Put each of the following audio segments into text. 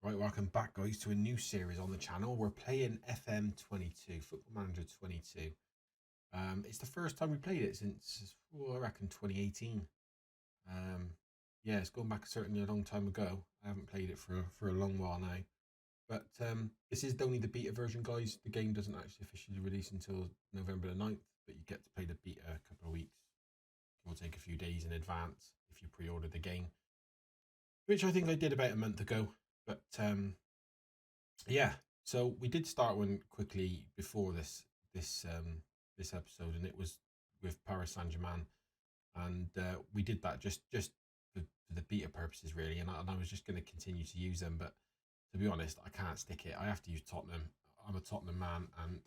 Right, welcome back, guys, to a new series on the channel. We're playing FM22, Football Manager 22. It's the first time we played it since, I reckon, 2018. Yeah, it's gone back certainly a long time ago. I haven't played it for a long while now. But this is only the beta version, guys. The game doesn't actually officially release until November the 9th, but you get to play the beta a couple of weeks. It will take a few days in advance if you pre-order the game, which I think I did about a month ago. But yeah, so we did start one quickly before this episode, and it was with Paris Saint-Germain, and we did that just for the beta purposes, really. And I was just going to continue to use them, but to be honest, I can't stick it. I have to use Tottenham. I'm a Tottenham man, and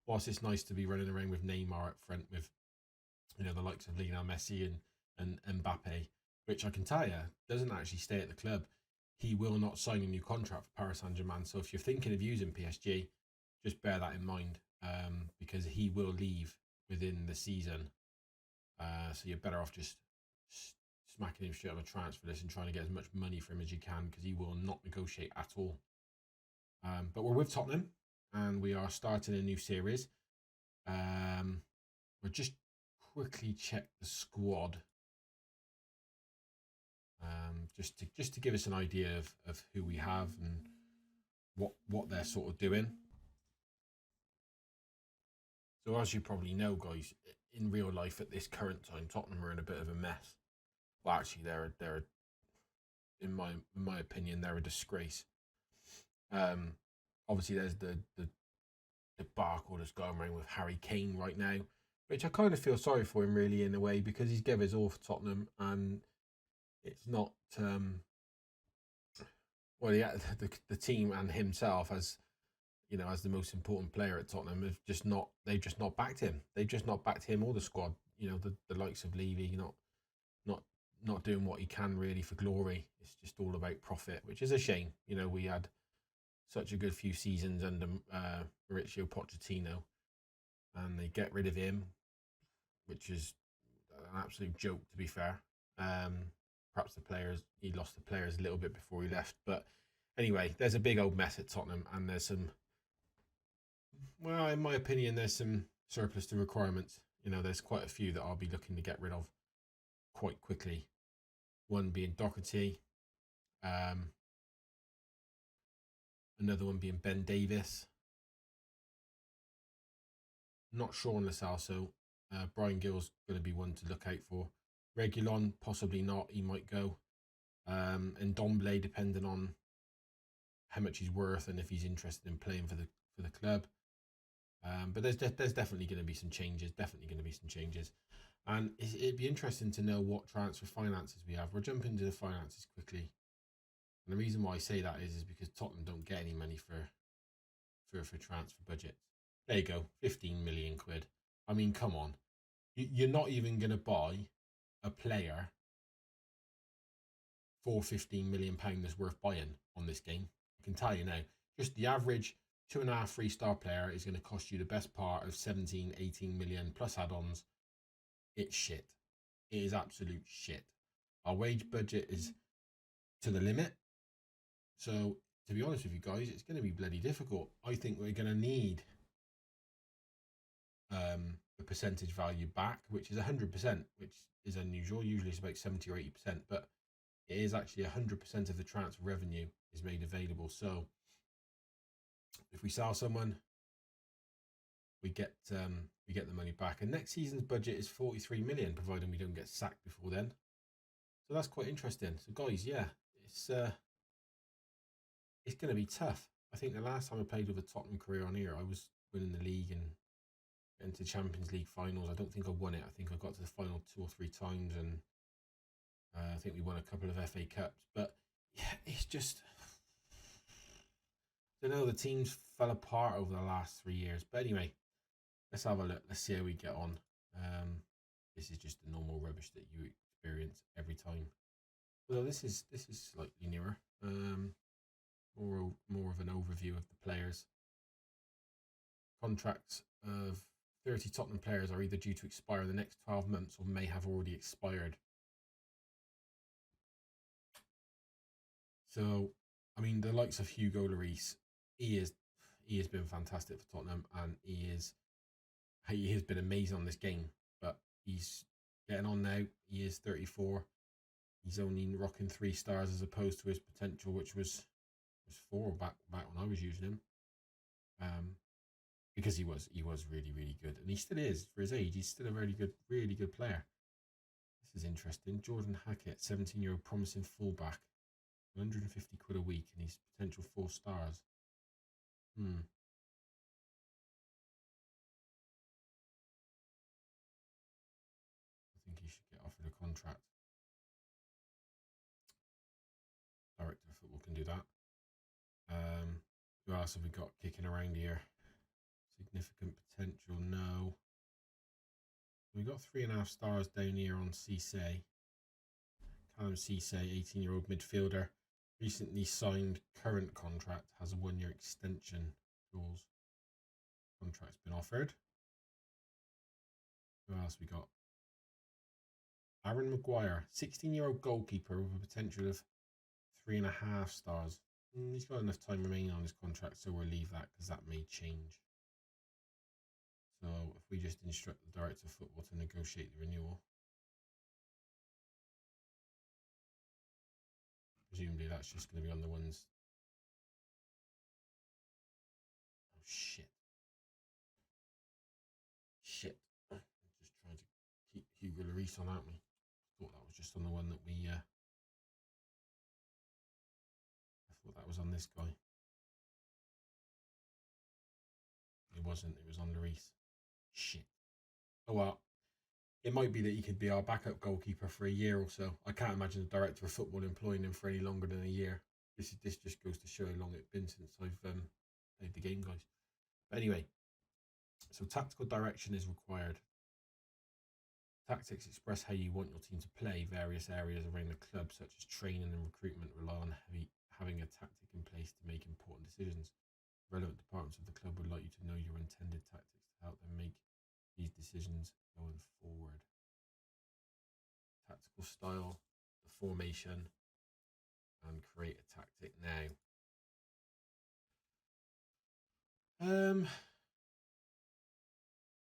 whilst it's nice to be running around with Neymar up front, with the likes of Lionel Messi and Mbappe, which I can tell you doesn't actually stay at the club. He will not sign a new contract for Paris Saint-Germain. So if you're thinking of using PSG, just bear that in mind, because he will leave within the season. So you're better off just smacking him straight on a transfer list and trying to get as much money for him as you can, because he will not negotiate at all. But we're with Tottenham, and we are starting a new series. We'll just quickly check the squad. Just to give us an idea of who we have and what they're sort of doing. So as you probably know, guys, in real life at this current time, Tottenham are in a bit of a mess. Well, actually, they're in my opinion, they're a disgrace. Obviously, there's the debacle that's going around with Harry Kane right now, which I kind of feel sorry for him, really, in a way, because he's given his all for Tottenham, and it's not the team and himself as as the most important player at Tottenham they've just not backed him. They've just not backed him or the squad. The likes of Levy not doing what he can really for glory. It's just all about profit, which is a shame. We had such a good few seasons under Mauricio Pochettino, and they get rid of him, which is an absolute joke, to be fair. Perhaps he lost the players a little bit before he left. But anyway, there's a big old mess at Tottenham, and there's some, well, in my opinion, there's some surplus to requirements. There's quite a few that I'll be looking to get rid of quite quickly. One being Doherty, another one being Ben Davis. Not Sean Lasalso. Brian Gill's going to be one to look out for. Reguilon, possibly not. He might go. And Domblé, depending on how much he's worth and if he's interested in playing for the club. But there's definitely going to be some changes. And it'd be interesting to know what transfer finances we have. We'll jump into the finances quickly. And the reason why I say that is because Tottenham don't get any money for transfer budgets. There you go, 15 million quid. I mean, come on. You're not even going to buy a player for £15 million that's worth buying on this game. I can tell you now, just the average 2.5 3-star player is going to cost you the best part of 17, 18 million plus add-ons. It's shit. It is absolute shit. Our wage budget is to the limit. So, to be honest with you guys, it's going to be bloody difficult. I think we're going to need the percentage value back, which is 100%, which is unusual. Usually it's about 70 or 80%, but it is actually 100% of the transfer revenue is made available. So if we sell someone, we get the money back. And next season's budget is 43 million, providing we don't get sacked before then. So that's quite interesting. So guys, yeah, it's going to be tough. I think the last time I played with a Tottenham career on here, I was winning the league and into Champions League finals. I don't think I won it. I think I got to the final 2 or 3 times, and I think we won a couple of FA Cups. But yeah, it's just, I don't know, the teams fell apart over the last 3 years. But anyway, let's have a look. Let's see how we get on. This is just the normal rubbish that you experience every time. Although this is slightly nearer. More of an overview of the players. Contracts of 30 Tottenham players are either due to expire in the next 12 months or may have already expired. So, I mean, the likes of Hugo Lloris, he has been fantastic for Tottenham, and he has been amazing on this game. But he's getting on now. He is 34. He's only rocking 3 stars as opposed to his potential, which was 4 back when I was using him. Because he was really, really good, and he still is for his age. He's still a really good player. This is interesting. Jordan Hackett, 17-year-old promising fullback, 150 quid a week, and he's potential 4 stars. I think he should get offered a contract. Director of football can do that. Who else have we got kicking around here? Significant potential, no. We got 3.5 stars down here on Cisse. Callum Cisse, 18-year-old midfielder, recently signed current contract, has a 1-year extension clause. Contract's been offered. Who else we got? Aaron Maguire, 16-year-old goalkeeper with a potential of 3.5 stars. He's got enough time remaining on his contract, so we'll leave that because that may change. So if we just instruct the director of football to negotiate the renewal, presumably that's just going to be on the ones. Oh shit! I'm just trying to keep Hugo Lloris on, aren't we? Thought that was just on the one that we. I thought that was on this guy. It wasn't. It was on Lloris. Shit. Oh well. It might be that he could be our backup goalkeeper for a year or so. I can't imagine the director of football employing him for any longer than a year. This just goes to show how long it's been since I've played the game, guys. But anyway, so tactical direction is required. Tactics express how you want your team to play. Various areas around the club, such as training and recruitment, rely on having a tactic in place to make important decisions. Relevant departments of the club would like you to know your intended tactics to help them make these decisions going forward. Tactical style, the formation, and create a tactic now.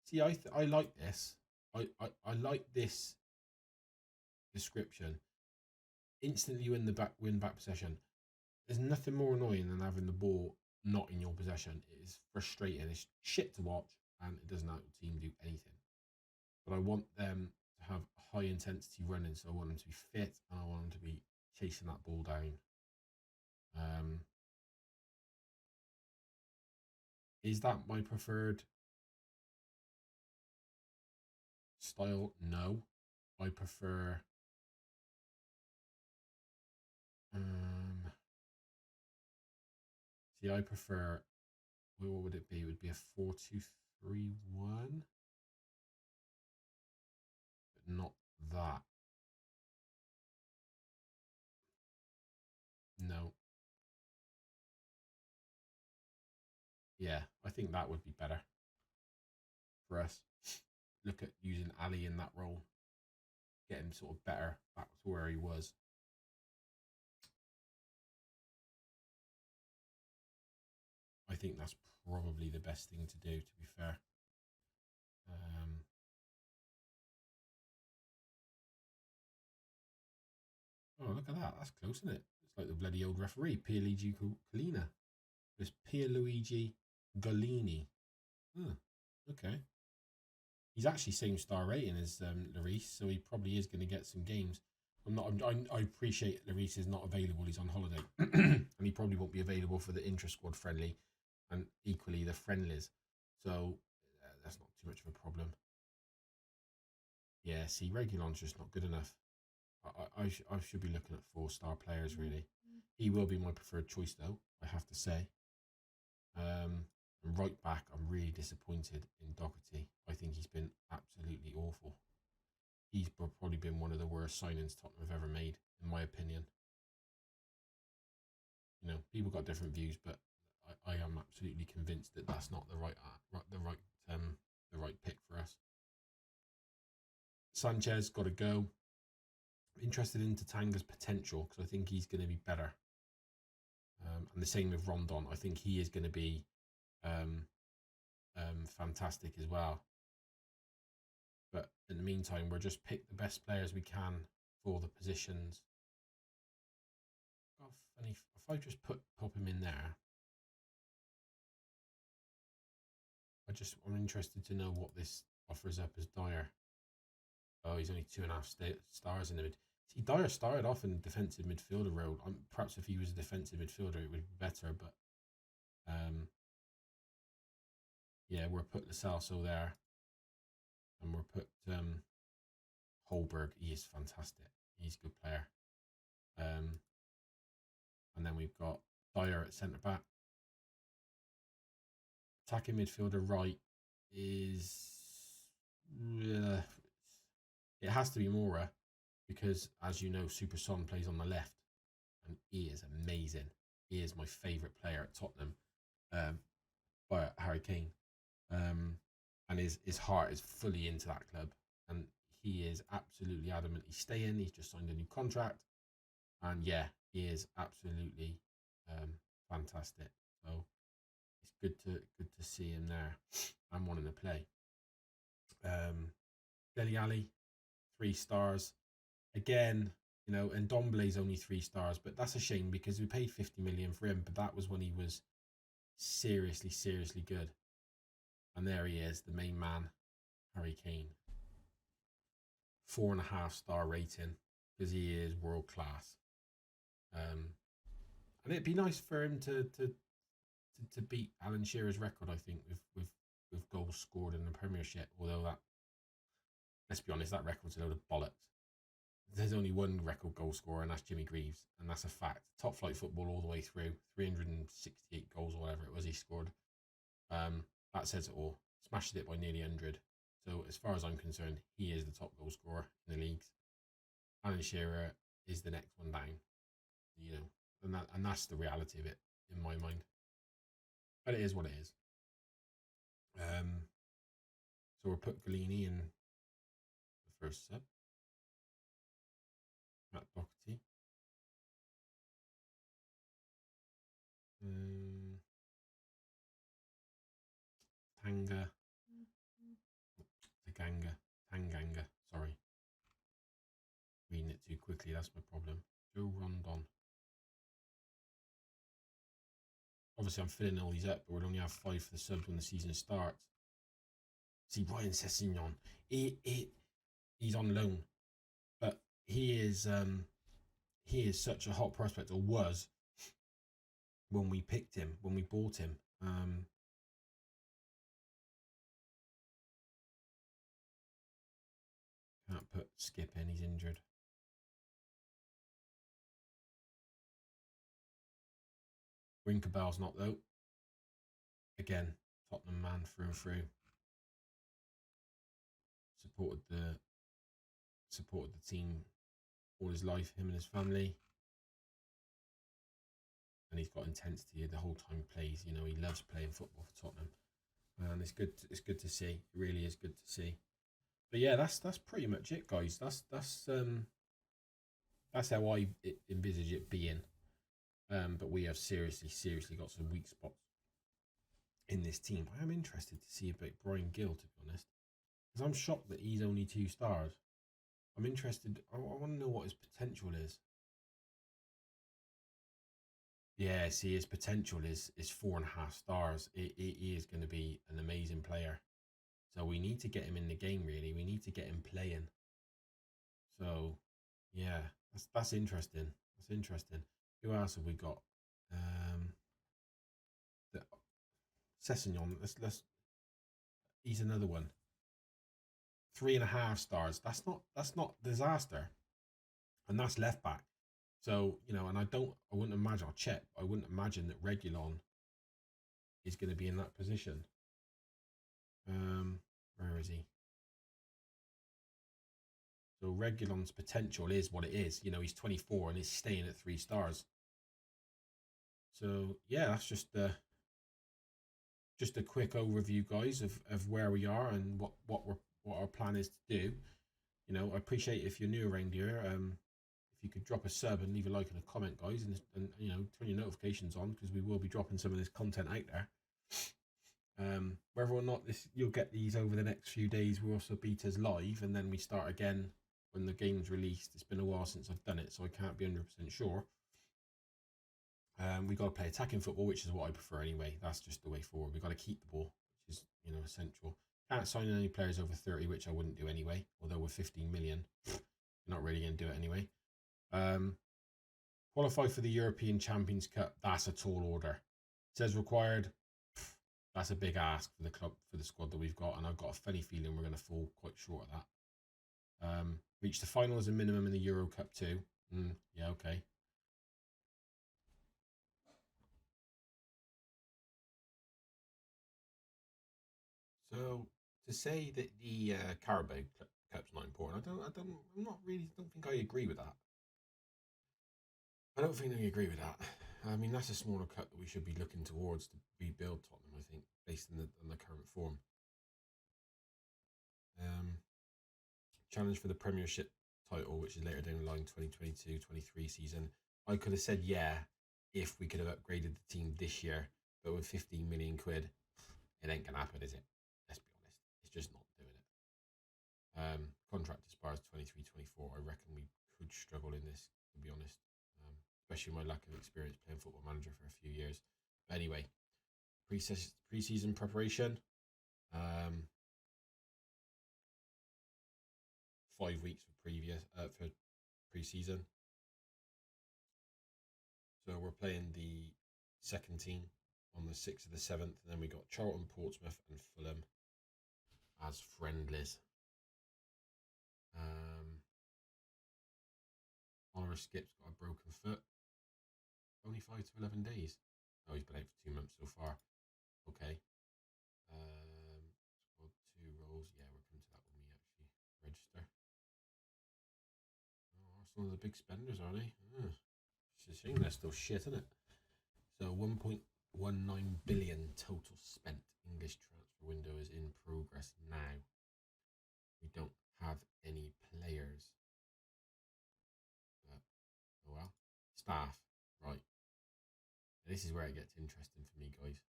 See, I like this. I like this description. Instantly win back possession. There's nothing more annoying than having the ball not in your possession. It is frustrating. It's shit to watch, and it doesn't help the team do anything. But I want them to have high intensity running, so I want them to be fit, and I want them to be chasing that ball down. Is that my preferred style? No. I prefer I prefer, what would it be? It would be a 4-2-3-1, but not that. No. Yeah, I think that would be better for us. Look at using Ali in that role, get him sort of better back to where he was. I think that's probably the best thing to do, to be fair. Oh, look at that. That's close, isn't it? It's like the bloody old referee, Pierluigi Collina. It's Pierluigi Golini. Okay. He's actually same star rating as Lloris, so he probably is going to get some games. I appreciate Lloris is not available. He's on holiday, and he probably won't be available for the intra-squad friendly, and equally the friendlies. So that's not too much of a problem. Yeah, see, Reguilon's just not good enough. I should be looking at 4-star players, really. He will be my preferred choice, though, I have to say. And right back, I'm really disappointed in Doherty. I think he's been absolutely awful. He's probably been one of the worst signings Tottenham have ever made, in my opinion. You know, people got different views, but I am absolutely convinced that that's not the right pick for us. Sanchez got to go. I'm interested in Tatanga's potential because I think he's going to be better. And the same with Rondon. I think he is going to be fantastic as well. But in the meantime, we'll just pick the best players we can for the positions. Oh, funny, if I just pop him in there, I'm interested to know what this offers up as Dyer. Oh, he's only 2.5 stars in the mid. See, Dyer started off in defensive midfielder role. Perhaps if he was a defensive midfielder, it would be better. But yeah, we'll put Lo Celso there, and we'll put Holberg. He is fantastic. He's a good player. And then we've got Dyer at centre back. Attacking midfielder right is it has to be Mora, because as you know, Super Son plays on the left, and he is amazing. He is my favourite player at Tottenham, by Harry Kane, and his heart is fully into that club, and he is absolutely adamant he's staying. He's just signed a new contract, and yeah, he is absolutely fantastic. So it's good to see him there and wanting to play. Dele Alli, 3 stars. Again, you know, and Ndombele's only 3 stars, but that's a shame because we paid 50 million for him, but that was when he was seriously good. And there he is, the main man, Harry Kane. 4.5 star rating because he is world class. And it'd be nice for him to beat Alan Shearer's record, I think, with goals scored in the Premiership. Although that, let's be honest, that record's a load of bollocks. There's only one record goal scorer, and that's Jimmy Greaves, and that's a fact. Top flight football all the way through, 368 goals or whatever it was he scored. That says it all. Smashed it by nearly 100. So as far as I'm concerned, he is the top goal scorer in the leagues. Alan Shearer is the next one down, you know, and that's the reality of it in my mind. But it is what it is. So we'll put Galini in the first sub. Matt Doherty. Tanganga. Sorry. Reading it too quickly, that's my problem. Joe Rondon. Obviously, I'm filling all these up, but we'll only have 5 for the subs when the season starts. See, Ryan Sessegnon, he's on loan, but he is such a hot prospect, or was, when we picked him, when we bought him. Can't put Skip in, he's injured. Rinkerbell's not though. Again, Tottenham man through and through. Supported the team all his life, him and his family. And he's got intensity the whole time he plays. You know, he loves playing football for Tottenham. And it's good to see. It really is good to see. But yeah, that's pretty much it, guys. That's how I envisage it being. But we have seriously got some weak spots in this team. I am interested to see about Brian Gill, to be honest, because I'm shocked that he's only 2 stars. I'm interested. I want to know what his potential is. Yeah, see, his potential is 4.5 stars. He is going to be an amazing player. So we need to get him in the game, really. We need to get him playing. So, yeah, that's interesting. That's interesting. Who else have we got? Sessegnon. He's another one. 3.5 stars. That's not disaster. And that's left back. So, you know, and I wouldn't imagine, I'll check, I wouldn't imagine that Reguilon is going to be in that position. Where is he? So Reguilon's potential is what it is. You know, he's 24 and he's staying at 3 stars. So yeah, that's just a quick overview, guys, of where we are and what our plan is to do. You know, I appreciate if you're new around here. If you could drop a sub and leave a like and a comment, guys, and you know, turn your notifications on, because we will be dropping some of this content out there. Whether or not you'll get these over the next few days, we'll also betas live, and then we start again when the game's released. It's been a while since I've done it, so I can't be 100% sure. We got to play attacking football, which is what I prefer anyway. That's just the way forward. We got to keep the ball, which is, you know, essential. Can't sign any players over 30, which I wouldn't do anyway. Although with 15 million, you're not really going to do it anyway. Qualify for the European Champions Cup. That's a tall order. It says required. That's a big ask for the club, for the squad that we've got, and I've got a funny feeling we're going to fall quite short of that. Reach the final as a minimum in the Euro Cup too. Yeah, okay. So to say that the Carabao Cup's not important, don't think I agree with that. I don't think I agree with that. I mean, that's a smaller cup that we should be looking towards to rebuild Tottenham, I think, based on the current form. Challenge for the Premiership title, which is later down the line, 2022-23 season. I could have said yeah if we could have upgraded the team this year, but with 15 million quid, it ain't gonna happen, is it? Let's be honest, it's just not doing it. Contract expires 23-24. I reckon we could struggle in this, to be honest, especially my lack of experience playing Football Manager for a few years. But anyway, preseason preparation. 5 weeks for pre-season. So we're playing the second team on the 6th of the 7th, and then we got Charlton, Portsmouth, and Fulham as friendlies. Oliver Skip's got a broken foot. Only 5 to 11 days. Oh, he's been out for 2 months so far. Okay. Squad 2 roles. Yeah, we'll come to that when we actually register. Oh, Arsenal are the big spenders, are they? It's a shame they're still shit, isn't it? So 1.19 billion total spent. English transfer window is in progress now. We don't have any players. But, oh well. Staff. Right. This is where it gets interesting for me, guys.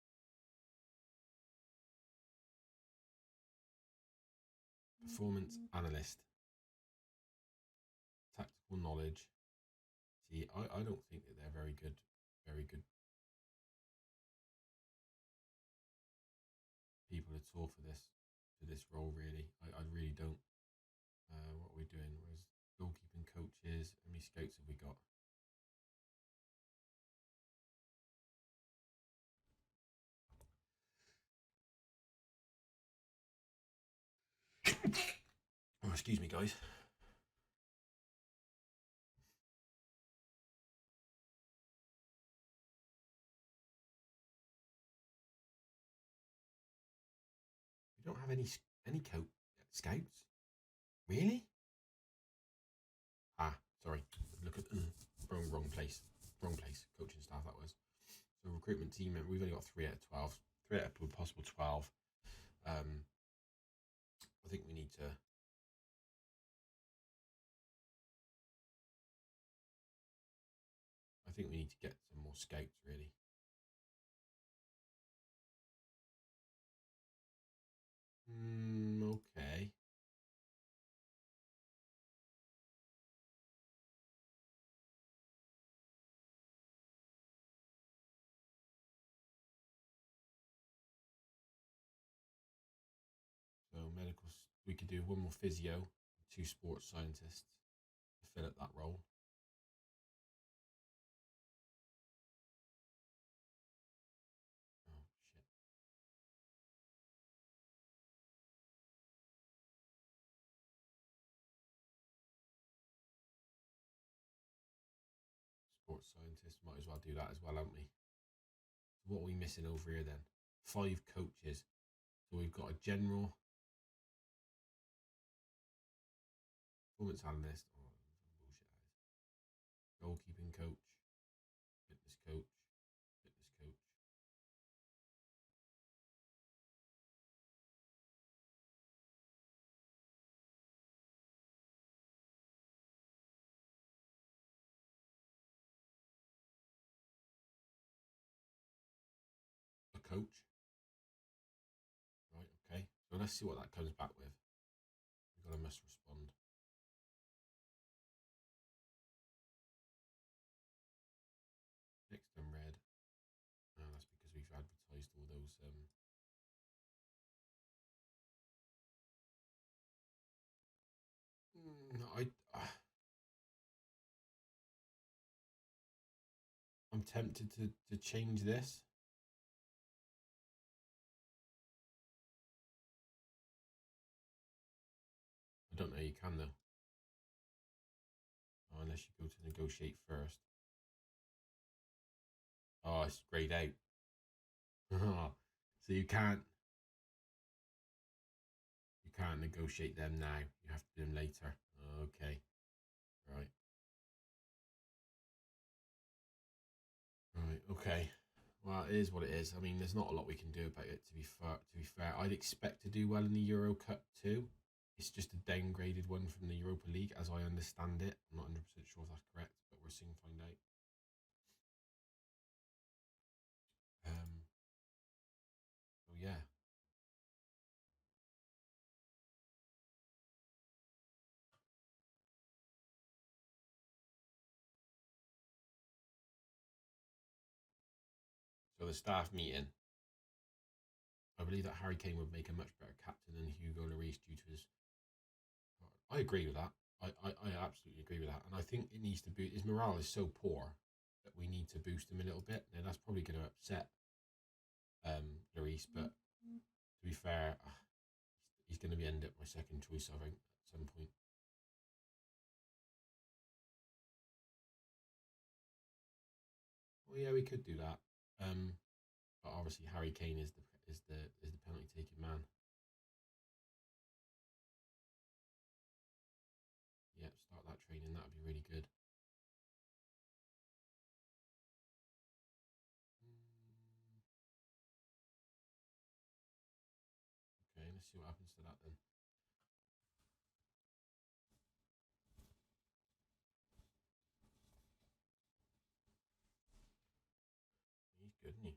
Performance analyst. Tactical knowledge. See, I don't think that they're very good people at all for this role, really. I really don't. What are we doing? Where's goalkeeping coaches? How many scouts have we got? Oh, excuse me, guys. We don't have any scouts. Really? Sorry. Look at wrong place. Coaching staff, that was. So recruitment team. We've only got 3 out of 12. 3 out of possible 12. I think we need to. I think we need to get some more scouts, really. Okay. So medical, we could do 1 more physio, 2 sports scientists to fill up that role. Oh shit. Sports scientists, might as well do that as well, haven't we? So what are we missing over here then? 5 coaches. So we've got a general, performance analyst, bullshit, goalkeeping coach, fitness coach. coach. Right, okay. So let's see what that comes back with. We've got a must respond. Next unread. Oh, that's because we've advertised all those. I'm tempted to change this. I don't know. You can though. Oh, unless you go to negotiate first. Oh, it's grayed out. So you can't negotiate them now. You have to do them later. Okay. Right. Right. Okay. Well, it is what it is. I mean, there's not a lot we can do about it. To be fair, I'd expect to do well in the Euro Cup too. It's just a downgraded one from the Europa League, as I understand it. I'm not 100% sure if that's correct, but we'll soon find out. So yeah. So the staff meeting, I believe that Harry Kane would make a much better captain than Hugo Lloris due to his. I agree with that. I absolutely agree with that, and I think it needs to be. His morale is so poor that we need to boost him a little bit. Now that's probably going to upset Lloris, but to be fair, he's going to be end up my second choice, I think, at some point. Well, yeah, we could do that. But obviously Harry Kane is the penalty taking man. Yep, start that training. That'd be really good. Okay, let's see what happens to that then. He's good, isn't he?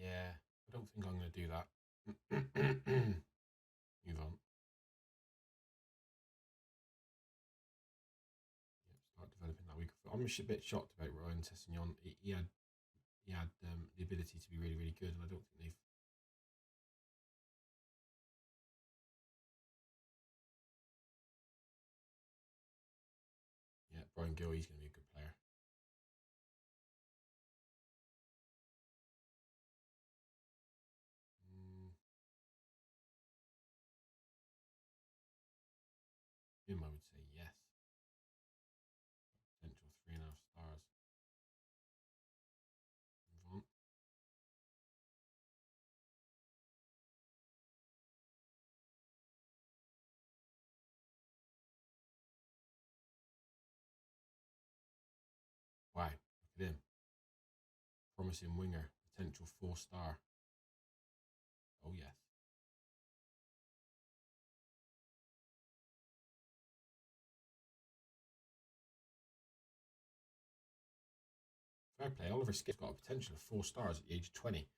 Yeah, I don't think I'm going to do that. Move on. Yep, start developing that week. I'm a bit shocked about Ryan Sessegnon. He had the ability to be really, really good, and I don't think they've. Yeah, Brian Gill, he's going to be a good player. Him, I would say yes. Potential 3.5 stars. Move on. Wow, look at him. Promising winger, potential 4-star. Oh yes. Fair play. Oliver Skip's got a potential of 4 stars at the age of 20.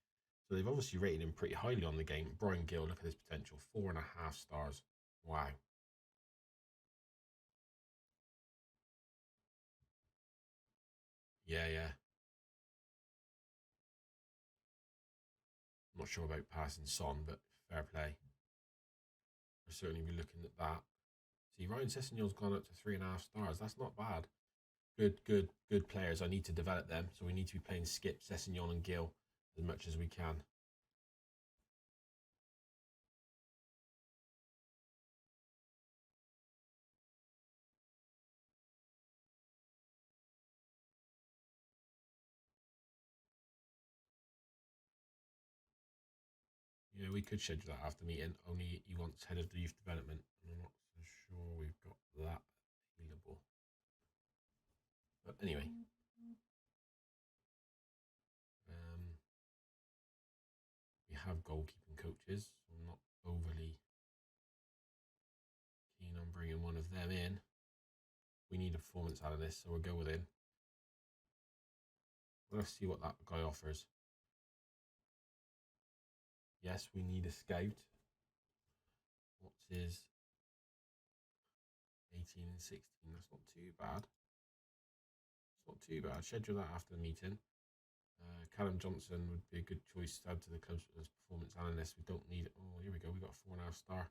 So they've obviously rated him pretty highly on the game. Brian Gill, look at his potential. 4.5 stars. Wow. Yeah, yeah. Not sure about passing Son, but fair play. We'll certainly be looking at that. See, Ryan Sessegnon's gone up to 3.5 stars. That's not bad. Good players. I need to develop them. So we need to be playing Skip, Sessegnon, and Gill as much as we can. Yeah, we could schedule that after meeting. Only he wants head of the youth development. I'm not so sure we've got that available. But anyway. We have goalkeeping coaches, so I'm not overly keen on bringing one of them in. We need a performance analyst, so we'll go with him. Let's see what that guy offers. Yes, we need a scout. What's his 18 and 16? That's not too bad. It's not too bad. Schedule that after the meeting. Callum Johnson would be a good choice to add to the club's performance analyst. We don't need. Oh, here we go. We got a 4.5 star.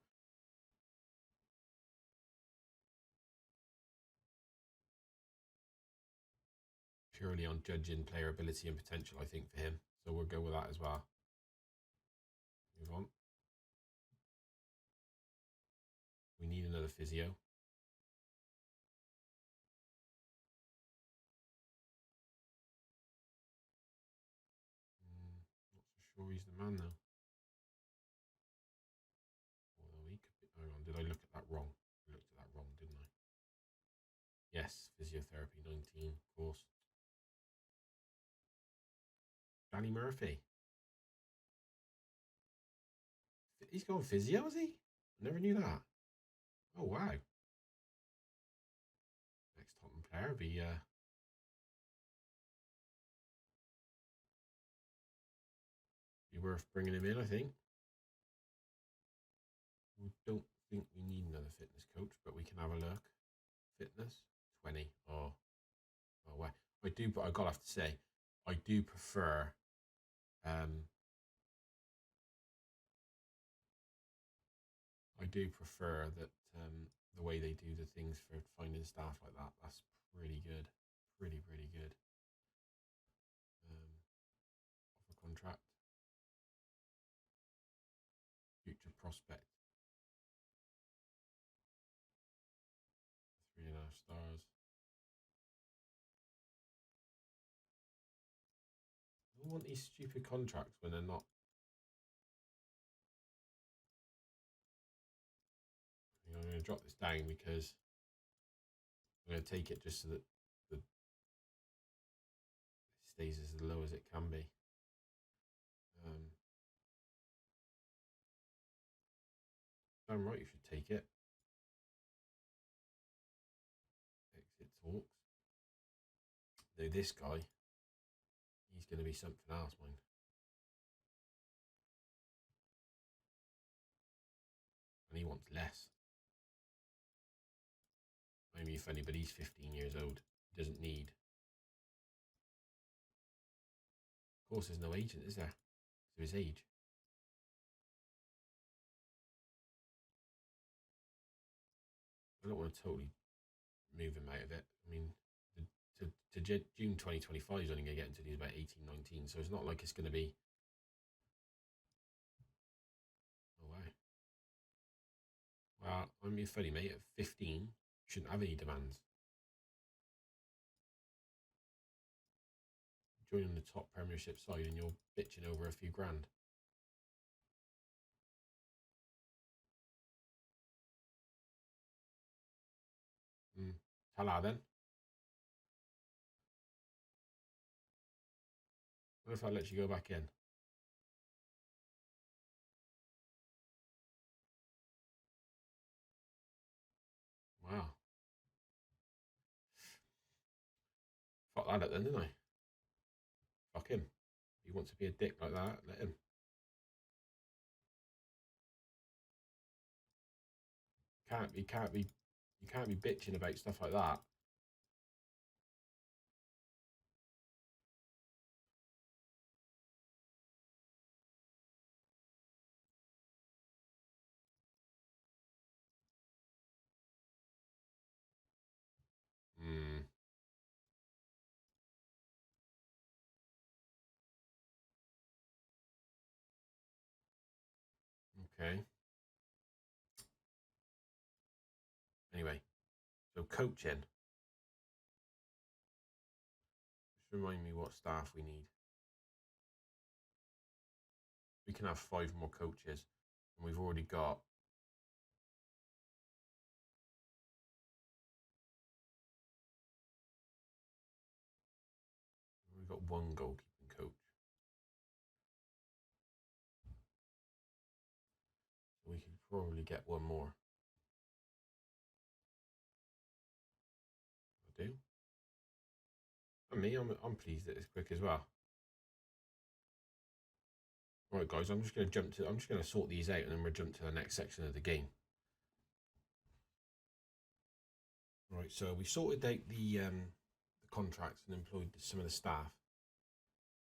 Purely on judging player ability and potential, I think, for him. So we'll go with that as well. Move on. We need another physio. Not so sure he's the man though. Although he could be. Hang on, did I look at that wrong? I looked at that wrong, didn't I? Yes, physiotherapy 19, of course. Danny Murphy. He's gone physio, is he? Never knew that. Oh wow. Next Tottenham player be worth bringing him in, I think. We don't think we need another fitness coach, but we can have a look. Fitness 20. Oh wow. I do, but I gotta have to say, I do prefer that the way they do the things for finding staff like that. That's pretty good. Pretty good. Offer contract. Future prospect. 3.5 stars. I don't want these stupid contracts when they're not. I'm going to drop this down because I'm going to take it just so that it stays as low as it can be. Damn right you should take it. Exit talks. Though this guy, he's going to be something else, mind. And he wants less. Maybe funny, but he's 15 years old. He doesn't need. Of course, there's no agent, is there? So his age. I don't want to totally move him out of it. I mean, to June 2025, he's only going to get until he's about 18, 19. So it's not like it's going to be. Oh, wow. Well, I'm your funny mate. At 15, shouldn't have any demands. Joining the top Premiership side and you're bitching over a few grand. Hello then. What if I let you go back in? Wow. Fuck that up then, didn't I? Fuck him. If he wants to be a dick like that, let him. You can't be bitching about stuff like that. Okay. Anyway, so coaching. Just remind me what staff we need. We can have 5 more coaches, and we've already got. We've got 1 goalkeeping coach. We could probably get 1 more. I'm pleased that it's quick as well. Right, guys, I'm just going to sort these out, and then we'll jump to the next section of the game. Right, so we sorted out the contracts and employed some of the staff,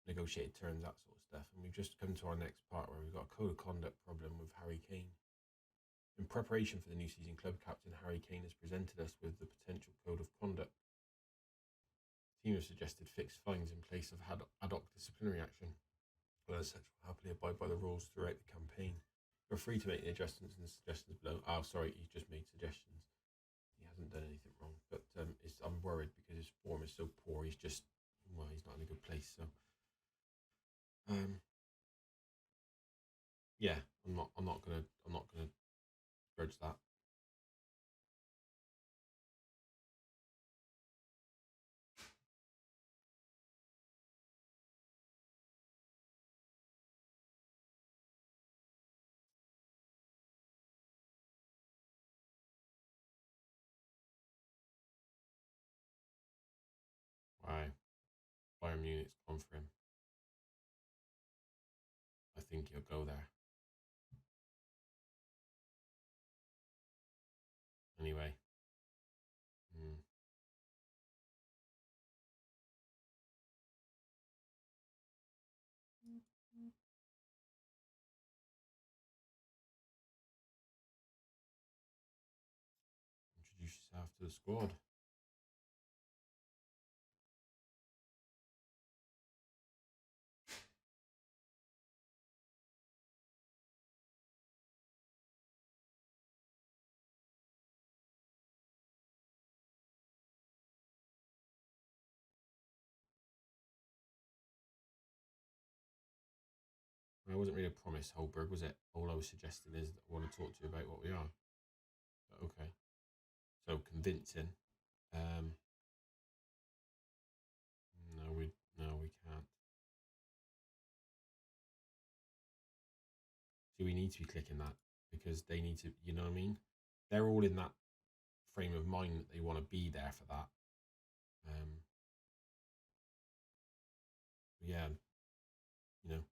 negotiated terms, that sort of stuff, and we've just come to our next part where we've got a code of conduct problem with Harry Kane. In preparation for the new season, club captain Harry Kane has presented us with the potential code of conduct. The team has suggested fixed fines in place of ad hoc disciplinary action. Well, as such, will happily abide by the rules throughout the campaign. You're free to make the adjustments and suggestions below. Oh, sorry, he's just made suggestions. He hasn't done anything wrong, but I'm worried because his form is so poor. He's not in a good place. So, yeah, I'm not gonna grudge that. Wow, Bayern Munich's gone for him. I think he'll go there. Anyway. Introduce yourself to the squad. It wasn't really a promise, Holberg, was it? All I was suggesting is that I want to talk to you about what we are. But okay. So convincing. No, we can't. See, we need to be clicking that because they need to, you know what I mean? They're all in that frame of mind that they want to be there for that. Yeah, you know,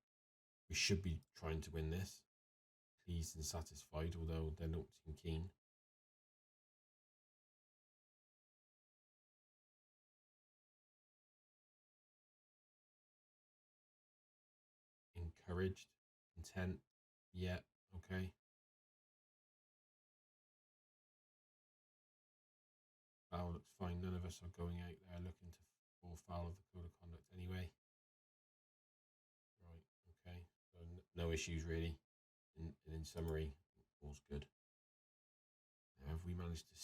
we should be trying to win this. Pleased and satisfied, although they're not seem keen. Encouraged, intent, yeah, okay. Foul looks fine. None of us are going out there looking to fall foul of the code of conduct anyway. Right, okay. So no issues really. In summary, all's good. Now, have we managed to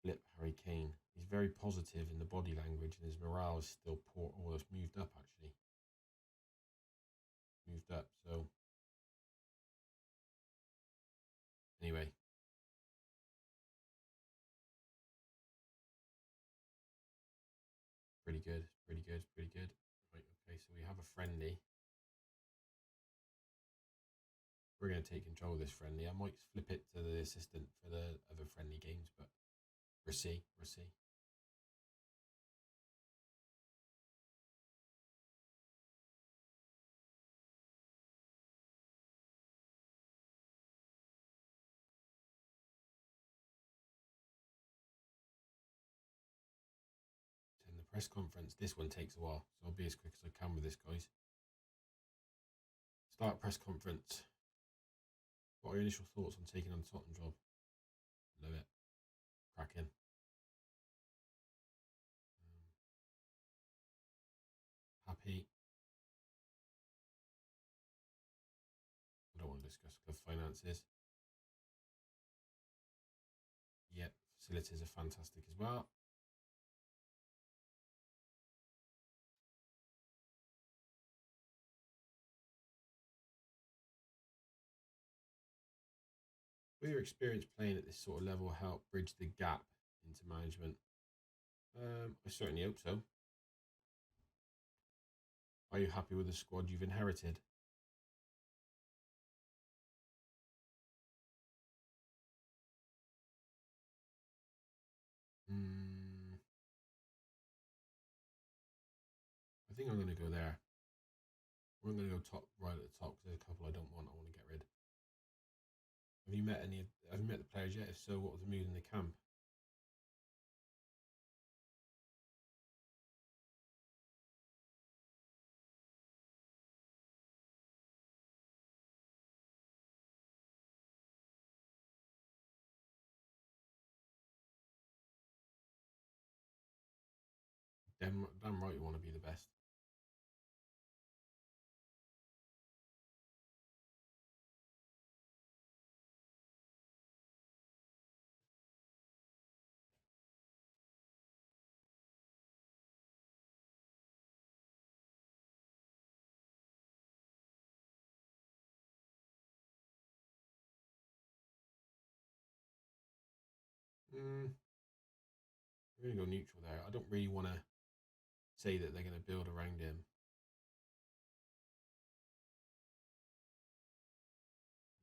flip Harry Kane? He's very positive in the body language, and his morale is still poor. Oh, it's moved up actually. Moved up. So anyway. Pretty good. Right, okay, so we have a friendly. We're going to take control of this friendly. I might flip it to the assistant for the other friendly games, but we'll see. In the press conference, this one takes a while, so I'll be as quick as I can with this, guys. Start press conference. What are your initial thoughts on taking on the Tottenham job? Love it. Cracking. Happy. I don't want to discuss club finances. Yep, facilities are fantastic as well. Will your experience playing at this sort of level help bridge the gap into management? I certainly hope so. Are you happy with the squad you've inherited? think I'm going to go there. We're going to go top right at the top because there's a couple I don't want. I want to get rid. Have you met any? Have you met the players yet? If so, what was the mood in the camp? Damn right you want to be the best. I'm going to go neutral there. I don't really want to say that they're going to build around him.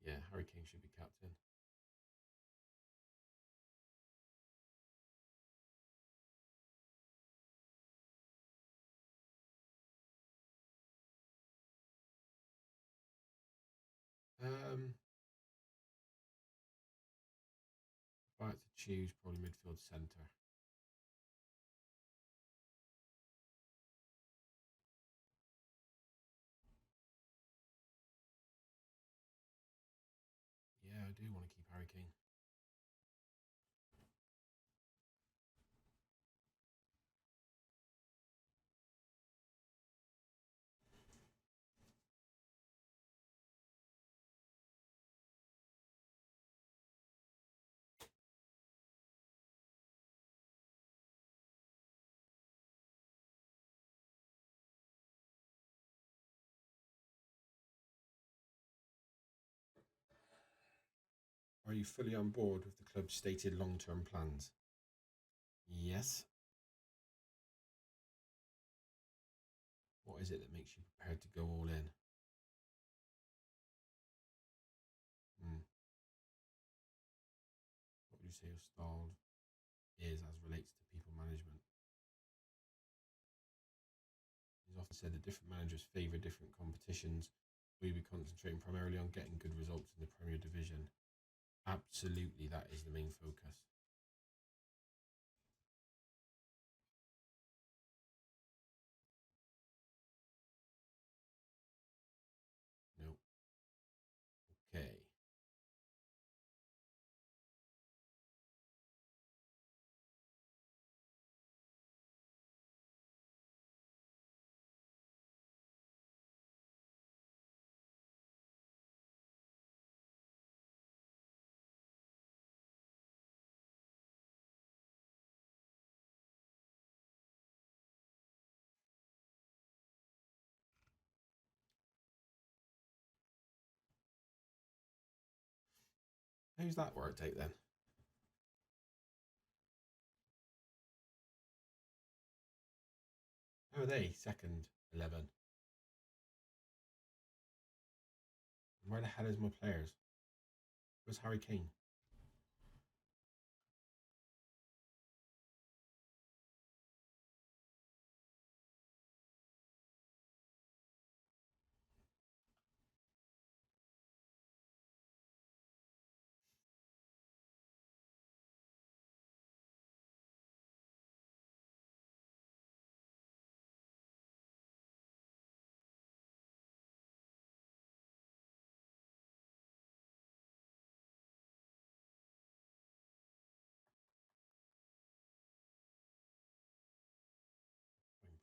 Yeah, Harry Kane should be captain. If I had to choose, probably midfield centre. Yeah, I do want to keep Harry Kane. Are you fully on board with the club's stated long-term plans? Yes. What is it that makes you prepared to go all in? What would you say your style is as relates to people management? He's often said that different managers favour different competitions. Will you be concentrating primarily on getting good results in the Premier Division? Absolutely, that is the main focus. No. Okay. How's that worked out then? How are they? Second 11. Where the hell is my players? Where's Harry Kane?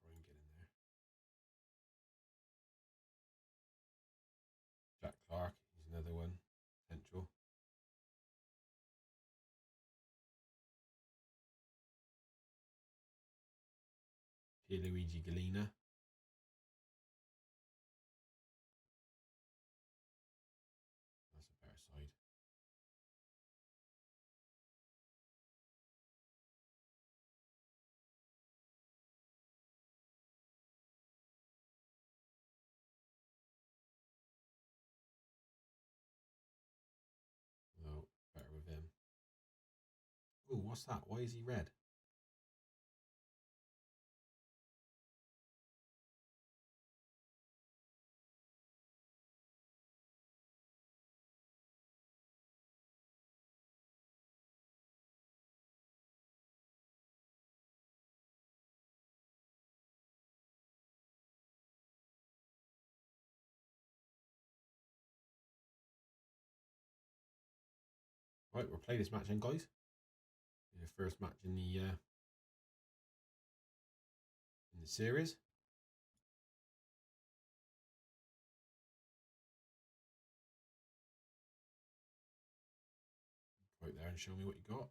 Brian, get in there. Jack Clark, he's another one. Potential. Pierluigi Galina. That's a better side. Although, better with him. Oh, what's that? Why is he red? Right, we'll play this match then, guys. The first match in the series. Right there and show me what you got.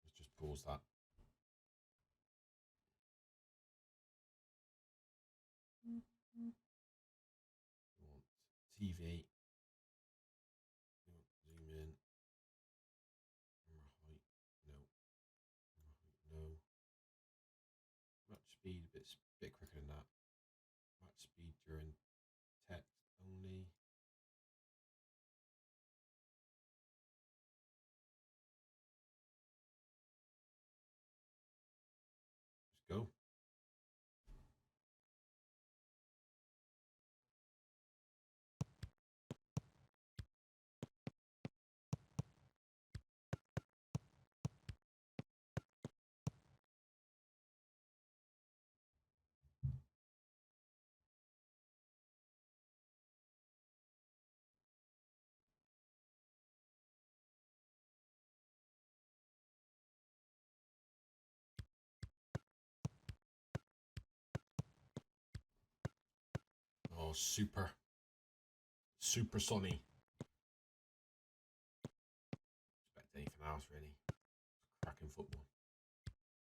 Let's just pause that. We want TV. We want zoom in. Camera height. No. Camera height. No. Match speed a bit quicker than that. Match speed during text only. Let's go. Oh, super sunny. Expect anything else really. Cracking football.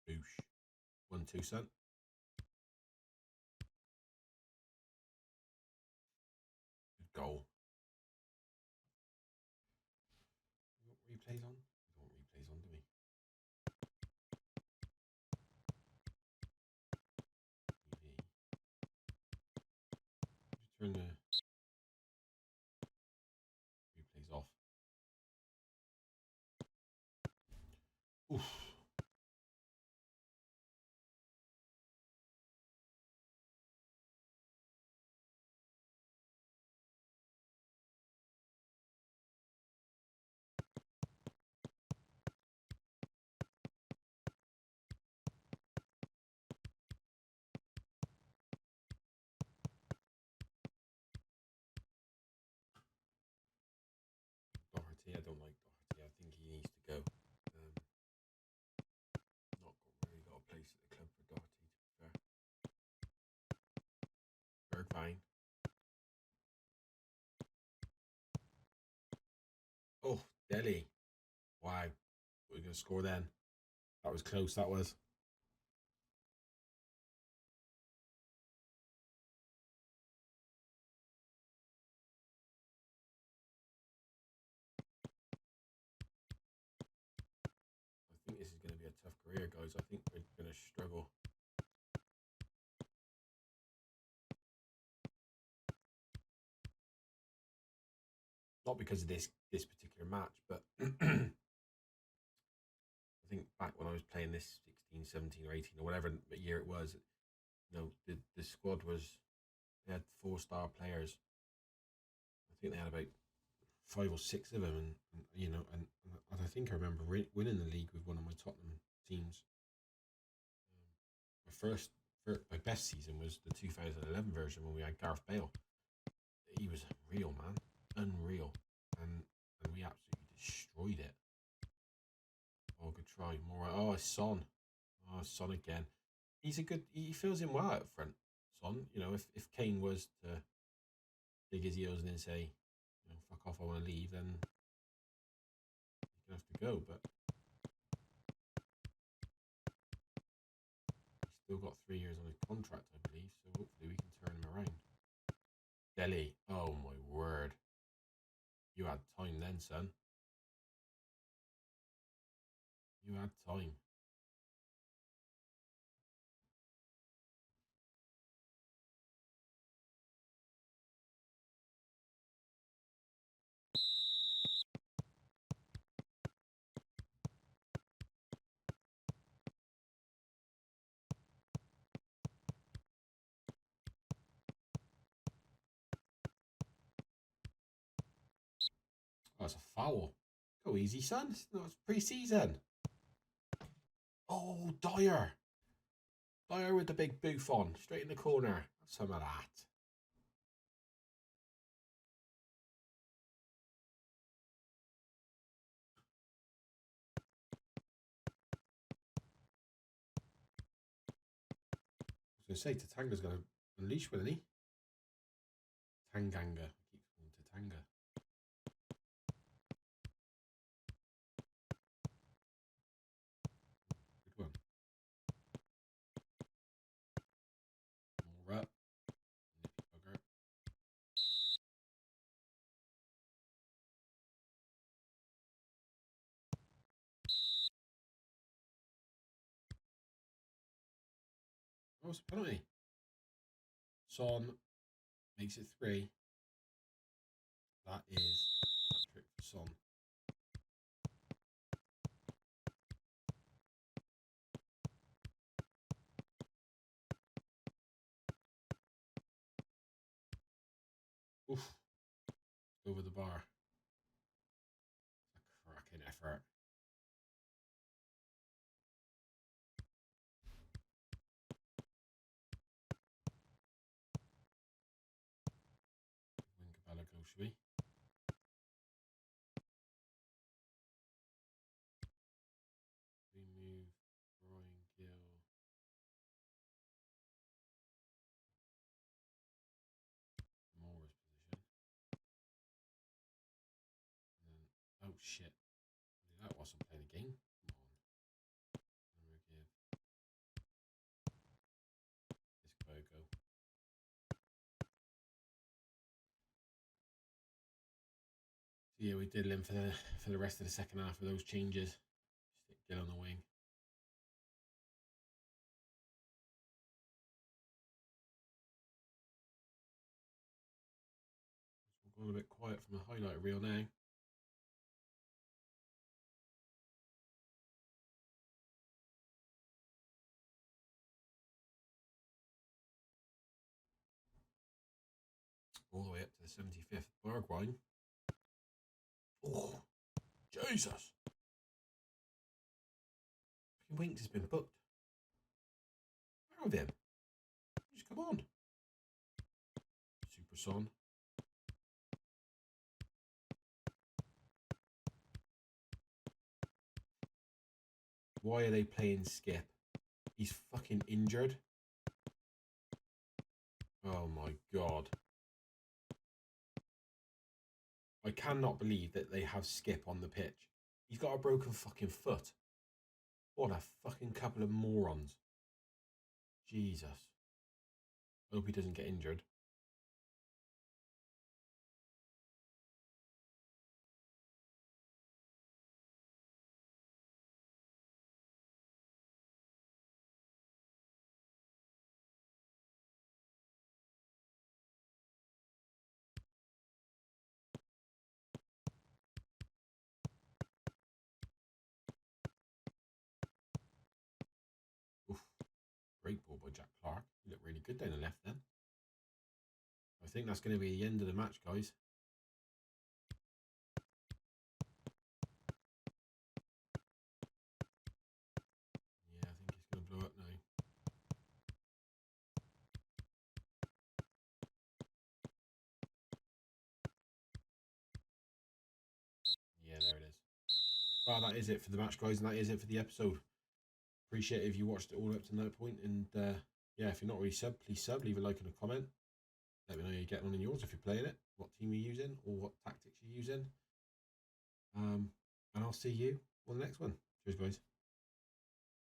Boosh. 1-2 cent. Good goal. You want replays on? We don't want replays on, do we? TV. Just turn the replays off. Oof. Doherty, I don't like Doherty. I think he needs to go. Not really got a place at the club for Doherty, to be fair. Bergwijn. Oh, Delhi. Wow. What are we going to score then? That was close, that was. I think this is going to be a tough career, guys. I think we're going to struggle. Not because of this particular match, but I think back when I was playing this 16, 17 or 18 or whatever year it was, you know, the squad was, they had 4-star players. I think they had about 5 or 6 of them, and you know, and I think I remember winning the league with one of my Tottenham teams. My best season was the 2011 version when we had Gareth Bale. He was unreal, man, unreal, and we absolutely destroyed it. Oh, good try, more. Oh, Son. Oh, Son again. He fills in well out front. Son, you know, if Kane was to dig his heels and then say, you know, fuck off, I want to leave, then he's gonna have to go. But he's still got 3 years on his contract, I believe. So hopefully we can turn him around. Delhi. Oh my word. You had time then, son. You had time. Oh, it's a foul. Go easy, son. It's not pre-season. Oh, Dyer. Dyer with the big boof on. Straight in the corner. Some of that. going to say, Tatanga's going to unleash, will he? Tanganga. I keep calling Tatanga. Good one. More up. Nippy bugger. Oh, it's a penalty. Son makes it 3. That is a trick for Son. Oof. Over the bar. A cracking effort. Wing go, should we? We move Brian Gill. Mora's position. And then, oh shit. Do that whilst I'm playing a game. Come on. And we'll give this guy a go. So yeah, we diddle him for the rest of the second half of those changes. Stick Gill on the wing. We're going a bit quiet from the highlight reel now. All the way up to the 75th. Bergwijn. Oh, Jesus. Winks has been booked. Where of him? Just come on. Super Son. Why are they playing Skip? He's fucking injured. Oh my God. I cannot believe that they have Skip on the pitch. He's got a broken fucking foot. What a fucking couple of morons. Jesus. I hope he doesn't get injured. Oof. Great ball by Jack Clark. He looked really good down the left then. I think that's going to be the end of the match, guys. Yeah, I think it's going to blow up now. Yeah, there it is. Well, that is it for the match, guys, and that is it for the episode. Appreciate it if you watched it all up to that point. And yeah, if you're not already sub, please sub, leave a like and a comment. Let me know how you're getting on in yours if you're playing it, what team you're using, or what tactics you're using. And I'll see you on the next one. Cheers, guys.